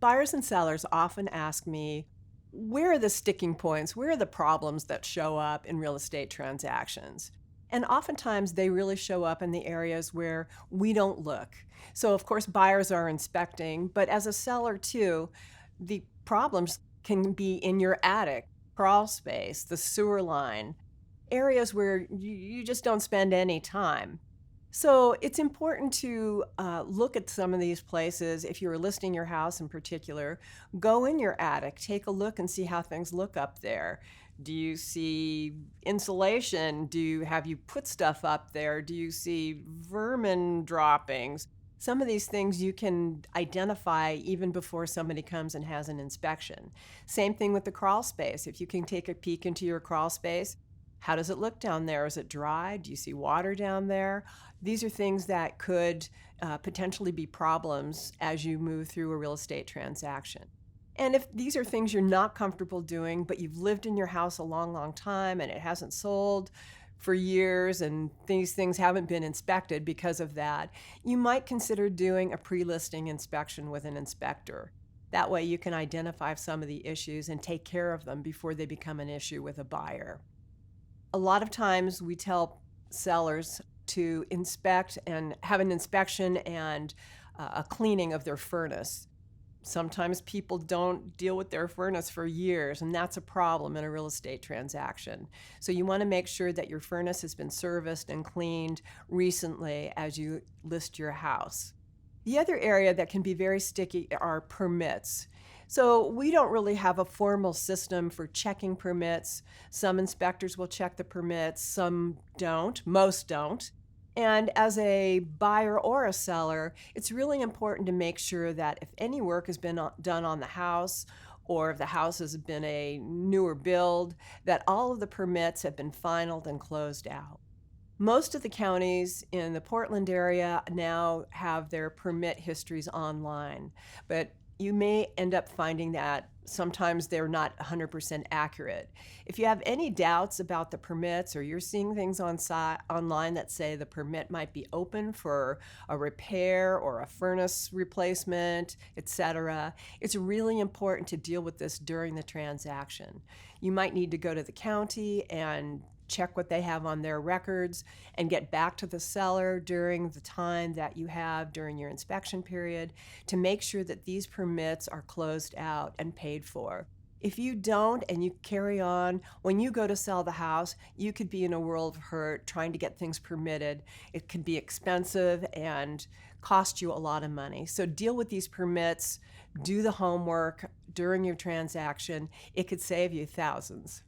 Buyers and sellers often ask me, where are the sticking points? Where are the problems that show up in real estate transactions? And oftentimes they really show up in the areas where we don't look. So, of course, buyers are inspecting, but as a seller too, the problems can be in your attic, crawl space, the sewer line, areas where you just don't spend any time. So it's important to look at some of these places. If you're listing your house in particular, go in your attic, take a look and see how things look up there. Do you see insulation? Have you put stuff up there? Do you see vermin droppings? Some of these things you can identify even before somebody comes and has an inspection. Same thing with the crawl space. If you can take a peek into your crawl space, how does it look down there? Is it dry? Do you see water down there? These are things that could potentially be problems as you move through a real estate transaction. And if these are things you're not comfortable doing, but you've lived in your house a long, long time and it hasn't sold for years and these things haven't been inspected because of that, you might consider doing a pre-listing inspection with an inspector. That way you can identify some of the issues and take care of them before they become an issue with a buyer. A lot of times we tell sellers to inspect and have an inspection and a cleaning of their furnace. Sometimes people don't deal with their furnace for years, and that's a problem in a real estate transaction. So you want to make sure that your furnace has been serviced and cleaned recently as you list your house. The other area that can be very sticky are permits. So we don't really have a formal system for checking permits. Some inspectors will check the permits, some don't, most don't. And as a buyer or a seller, it's really important to make sure that if any work has been done on the house, or if the house has been a newer build, that all of the permits have been finalized and closed out. Most of the counties in the Portland area now have their permit histories online, but you may end up finding that sometimes they're not 100% accurate. If you have any doubts about the permits or you're seeing things online that say the permit might be open for a repair or a furnace replacement, etc., it's really important to deal with this during the transaction. You might need to go to the county and check what they have on their records and get back to the seller during the time that you have during your inspection period to make sure that these permits are closed out and paid for. If you don't and you carry on, when you go to sell the house, you could be in a world of hurt trying to get things permitted. It can be expensive and cost you a lot of money. So deal with these permits, do the homework during your transaction. It could save you thousands.